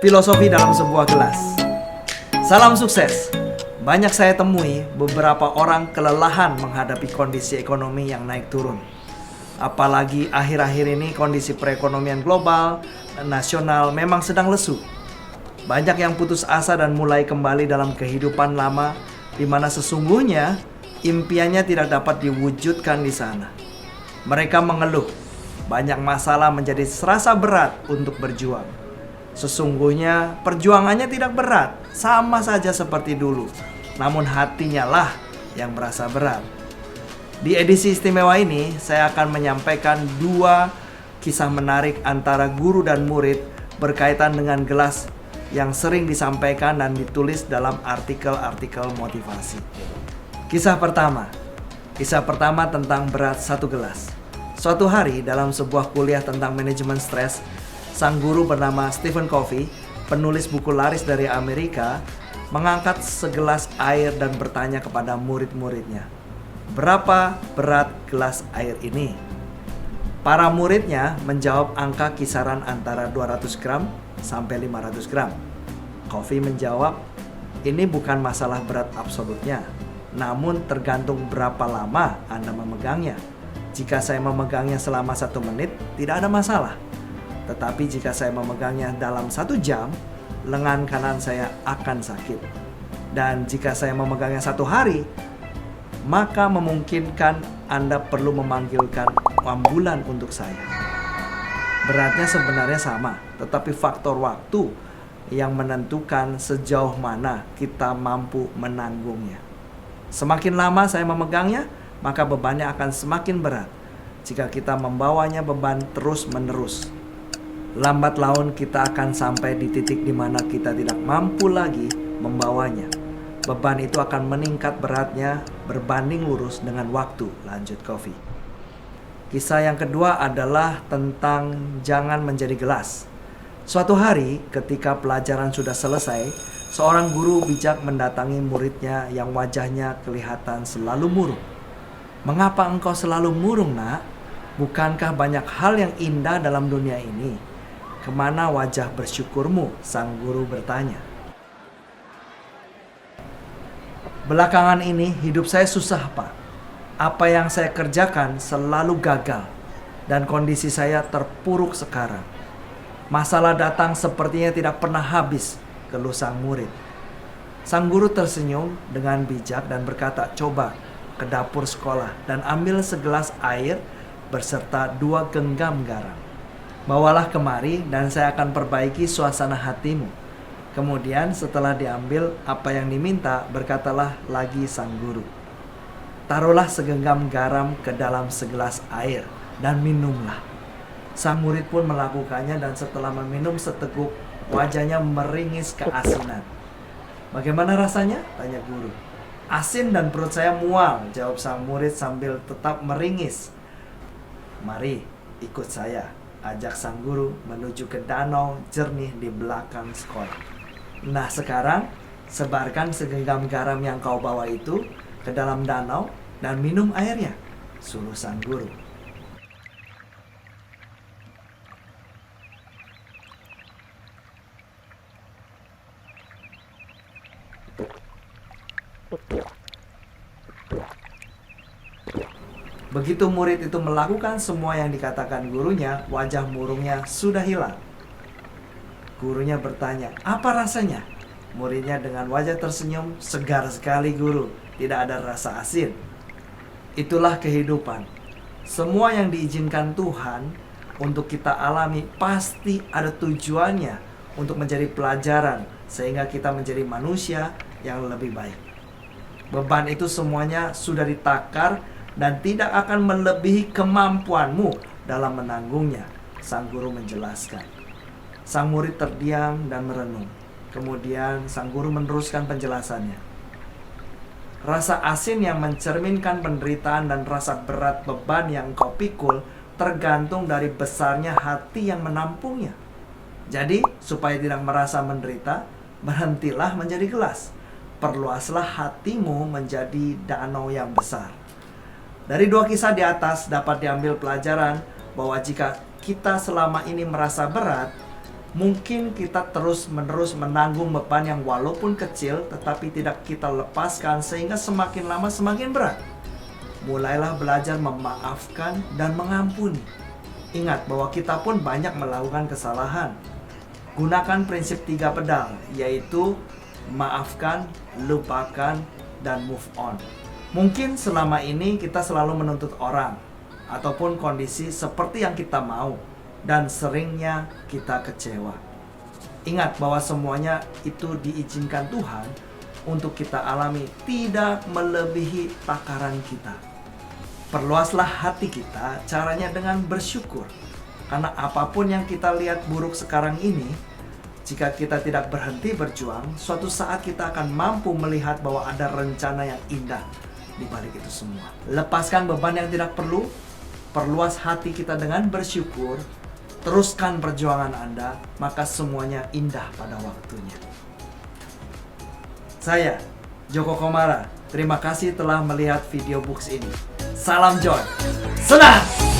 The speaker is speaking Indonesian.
Filosofi dalam sebuah gelas. Salam sukses. Banyak saya temui beberapa orang kelelahan menghadapi kondisi ekonomi yang naik turun. Apalagi akhir-akhir ini kondisi perekonomian global dan nasional memang sedang lesu. Banyak yang putus asa dan mulai kembali dalam kehidupan lama, di mana sesungguhnya impiannya tidak dapat diwujudkan di sana. Mereka mengeluh, banyak masalah menjadi serasa berat untuk berjuang. Sesungguhnya perjuangannya tidak berat, sama saja seperti dulu. Namun hatinya lah yang merasa berat. Di edisi istimewa ini, saya akan menyampaikan dua kisah menarik antara guru dan murid berkaitan dengan gelas yang sering disampaikan dan ditulis dalam artikel-artikel motivasi. Kisah pertama tentang berat satu gelas. Suatu hari dalam sebuah kuliah tentang manajemen stres, sang guru bernama Stephen Covey, penulis buku laris dari Amerika, mengangkat segelas air dan bertanya kepada murid-muridnya, "Berapa berat gelas air ini?" Para muridnya menjawab angka kisaran antara 200 gram sampai 500 gram. Covey menjawab, "Ini bukan masalah berat absolutnya, namun tergantung berapa lama Anda memegangnya. Jika saya memegangnya selama 1 menit, tidak ada masalah. Tetapi jika saya memegangnya dalam 1 jam, lengan kanan saya akan sakit. Dan jika saya memegangnya 1 hari, maka memungkinkan Anda perlu memanggilkan ambulan untuk saya." Beratnya sebenarnya sama, tetapi faktor waktu yang menentukan sejauh mana kita mampu menanggungnya. Semakin lama saya memegangnya, maka bebannya akan semakin berat. Jika kita membawanya beban terus-menerus, lambat laun kita akan sampai di titik di mana kita tidak mampu lagi membawanya. Beban itu akan meningkat beratnya berbanding lurus dengan waktu, lanjut Covey. Kisah yang kedua adalah tentang jangan menjadi gelas. Suatu hari ketika pelajaran sudah selesai, seorang guru bijak mendatangi muridnya yang wajahnya kelihatan selalu murung. "Mengapa engkau selalu murung, nak? Bukankah banyak hal yang indah dalam dunia ini? Kemana wajah bersyukurmu?" sang guru bertanya. "Belakangan ini hidup saya susah, Pak. Apa yang saya kerjakan selalu gagal dan kondisi saya terpuruk sekarang. Masalah datang sepertinya tidak pernah habis," keluh sang murid. Sang guru tersenyum dengan bijak dan berkata, "Coba ke dapur sekolah dan ambil segelas air berserta 2 genggam garam. Bawalah kemari dan saya akan perbaiki suasana hatimu." Kemudian setelah diambil apa yang diminta, berkatalah lagi sang guru, "Taruhlah segenggam garam ke dalam segelas air dan minumlah." Sang murid pun melakukannya dan setelah meminum seteguk, wajahnya meringis keasinan. "Bagaimana rasanya?" tanya guru. "Asin dan perut saya mual," jawab sang murid sambil tetap meringis. "Mari ikut saya," ajak sang guru menuju ke danau jernih di belakang sekolah. "Nah sekarang, sebarkan segenggam garam yang kau bawa itu ke dalam danau dan minum airnya," suruh sang guru. Begitu murid itu melakukan semua yang dikatakan gurunya, wajah murungnya sudah hilang. Gurunya bertanya, "Apa rasanya?" Muridnya dengan wajah tersenyum, "Segar sekali, guru. Tidak ada rasa asin." Itulah kehidupan. Semua yang diizinkan Tuhan untuk kita alami pasti ada tujuannya untuk menjadi pelajaran sehingga kita menjadi manusia yang lebih baik. Beban itu semuanya sudah ditakar dan tidak akan melebihi kemampuanmu dalam menanggungnya, sang guru menjelaskan. Sang murid terdiam dan merenung. Kemudian sang guru meneruskan penjelasannya. "Rasa asin yang mencerminkan penderitaan dan rasa berat beban yang kau pikul tergantung dari besarnya hati yang menampungnya. Jadi, supaya tidak merasa menderita, berhentilah menjadi gelas. Perluaslah hatimu menjadi danau yang besar." Dari 2 kisah di atas dapat diambil pelajaran bahwa jika kita selama ini merasa berat, Mungkin kita terus-menerus menanggung beban yang walaupun kecil tetapi tidak kita lepaskan sehingga semakin lama semakin berat. Mulailah belajar memaafkan dan mengampuni. Ingat bahwa kita pun banyak melakukan kesalahan. Gunakan prinsip 3 pedal, yaitu maafkan, lupakan, dan move on. Mungkin selama ini kita selalu menuntut orang ataupun kondisi seperti yang kita mau, dan seringnya kita kecewa. Ingat bahwa semuanya itu diizinkan Tuhan untuk kita alami, tidak melebihi takaran kita. Perluaslah hati kita, caranya dengan bersyukur. Karena apapun yang kita lihat buruk sekarang ini, jika kita tidak berhenti berjuang, suatu saat kita akan mampu melihat bahwa ada rencana yang indah di balik itu semua. Lepaskan beban yang tidak perlu, perluas hati kita dengan bersyukur, teruskan perjuangan Anda, maka semuanya indah pada waktunya. Saya, Joko Komara, terima kasih telah melihat video books ini. Salam joy, senang!